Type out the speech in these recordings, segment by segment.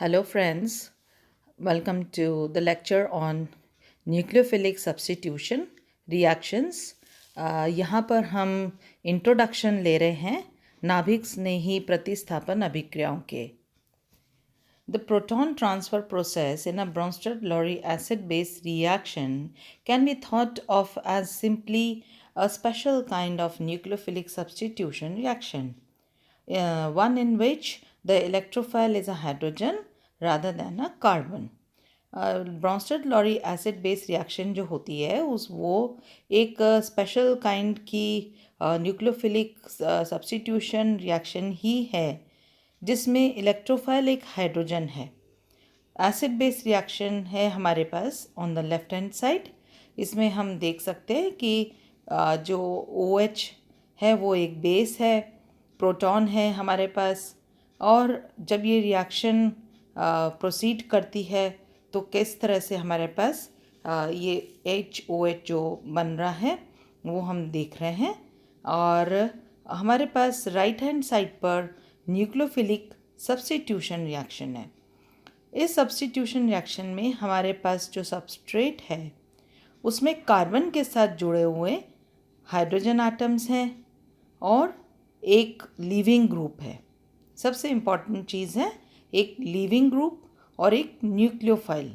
Hello, friends. Welcome to the lecture on nucleophilic substitution reactions. यहाँ पर हम introduction ले रहे हैं नाभिक स्नेही प्रतिस्थापन अभिक्रियाओं के. The proton transfer process in a Bronsted-Lowry acid-base reaction can be thought of as simply a special kind of nucleophilic substitution reaction, one in which the electrophile is a hydrogen rather than a carbon. Bronsted Lowry acid base reaction जो होती है वो एक special kind की nucleophilic substitution reaction ही है जिसमें electrophile एक hydrogen है. एसिड बेस रिएक्शन है हमारे pass on the left hand side. इसमें हम देख सकते हैं कि जो OH है वो एक बेस है, प्रोटॉन है हमारे पास, और जब ये रिएक्शन प्रोसीड करती है तो किस तरह से हमारे पास ये HOH जो बन रहा है वो हम देख रहे हैं. और हमारे पास राइट हैंड साइड पर न्यूक्लियोफिलिक सब्स्टिट्यूशन रिएक्शन है. इस सब्स्टिट्यूशन रिएक्शन में हमारे पास जो सबस्ट्रेट है उसमें कार्बन के साथ जुड़े हुए हाइड्रोजन एटम्स हैं और एक लीविंग ग्रुप है. सबसे इम्पॉर्टेंट चीज़ है एक लीविंग ग्रुप और एक न्यूक्लियोफाइल.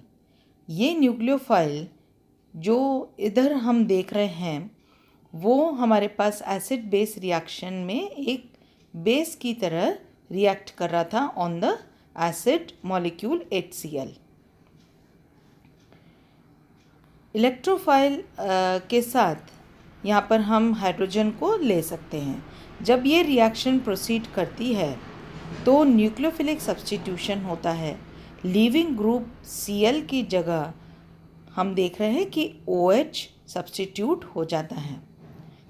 ये न्यूक्लियोफाइल जो इधर हम देख रहे हैं वो हमारे पास एसिड बेस रिएक्शन में एक बेस की तरह रिएक्ट कर रहा था on the acid molecule HCl. Electrophile के साथ यहाँ पर हम हाइड्रोजन को ले सकते हैं. जब ये रिएक्शन प्रोसीड करती है तो न्यूक्लियोफिलिक सब्स्टिट्यूशन होता है. लीविंग ग्रुप Cl की जगह हम देख रहे हैं कि OH सब्स्टिट्यूट हो जाता है.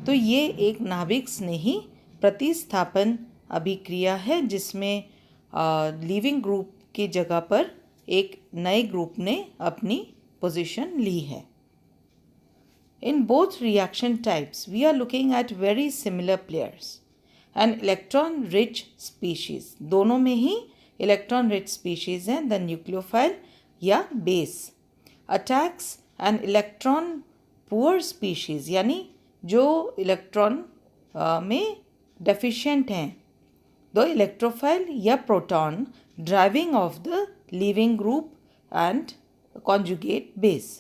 तो ये एक नाभिक स्नेही प्रतिस्थापन अभिक्रिया है जिसमें लीविंग ग्रुप की जगह पर एक नए ग्रुप ने अपनी पोजीशन ली है. In both reaction types, we are looking at very similar players. An electron-rich species. दोनों में ही electron-rich species हैं. The nucleophile या base attacks an electron-poor species, यानी जो इलेक्ट्रॉन में deficient हैं. The electrophile या proton driving of the leaving group and conjugate base.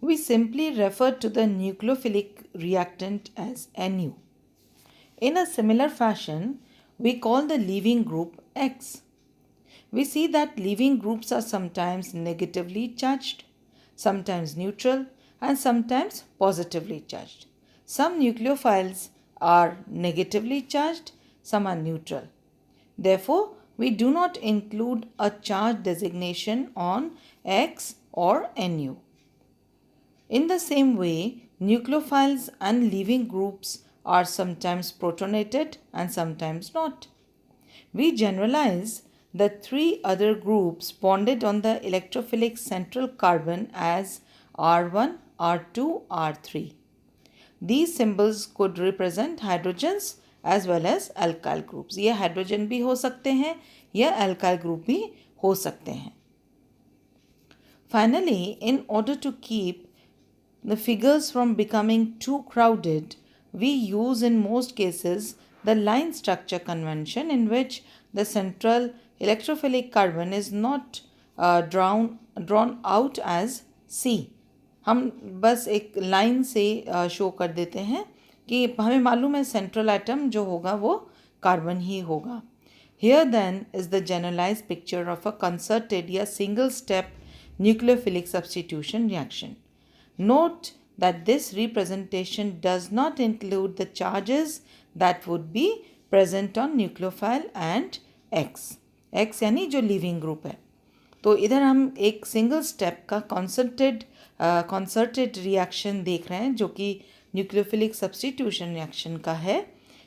We simply refer to the nucleophilic reactant as Nu. In a similar fashion, we call the leaving group X. We see that leaving groups are sometimes negatively charged, sometimes neutral, and sometimes positively charged. Some nucleophiles are negatively charged, some are neutral. Therefore, we do not include a charge designation on X or Nu. In the same way, nucleophiles and leaving groups are sometimes protonated and sometimes not. We generalize the three other groups bonded on the electrophilic central carbon as R1, R2, R3. These symbols could represent hydrogens as well as alkyl groups. ये hydrogen भी हो सकते हैं या alkyl group भी हो सकते हैं. Finally, in order to keep the figures from becoming too crowded, we use in most cases the line structure convention in which the central electrophilic carbon is not drawn out as C. हम बस एक line से show कर देते हैं कि हमें मालूम है सेंट्रल एटम जो होगा वो कार्बन ही होगा. Here then is the generalized picture of a concerted या single step nucleophilic substitution reaction. Note that this representation does not include the charges that would be present on nucleophile and X. X यानी जो leaving group है. तो इधर हम एक single step का concerted reaction देख रहे हैं जो कि न्यूक्लियोफिलिक सब्स्टिट्यूशन रिएक्शन का है.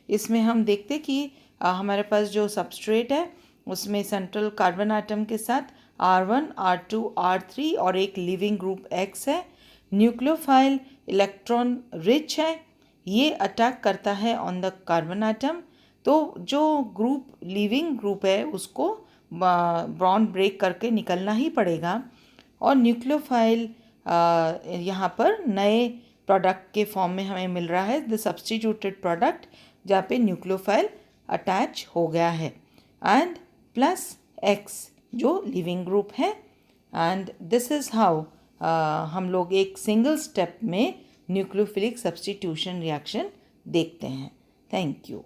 इसमें हम देखते कि हमारे पास जो सबस्ट्रेट है उसमें सेंट्रल कार्बन आइटम के साथ R1, R2, R3 और एक लीविंग ग्रुप X है. न्यूक्लियोफाइल इलेक्ट्रॉन रिच है. ये अटैक करता है ऑन द कार्बन आइटम तो जो ग्रुप लीविंग ग्रुप है उसको बॉन्ड ब्रेक करके निकलना ही पड़ेगा और न्यूक्लियोफाइल यहाँ पर नए प्रोडक्ट के फॉर्म में हमें मिल रहा है, द सब्स्टिट्यूटेड प्रोडक्ट, जहाँ पे न्यूक्लियोफाइल अटैच हो गया है एंड प्लस एक्स जो लिविंग ग्रुप है। एंड दिस इज़ हाउ हम लोग एक सिंगल स्टेप में न्यूक्लियोफिलिक सब्स्टिट्यूशन रिएक्शन देखते हैं। Thank you.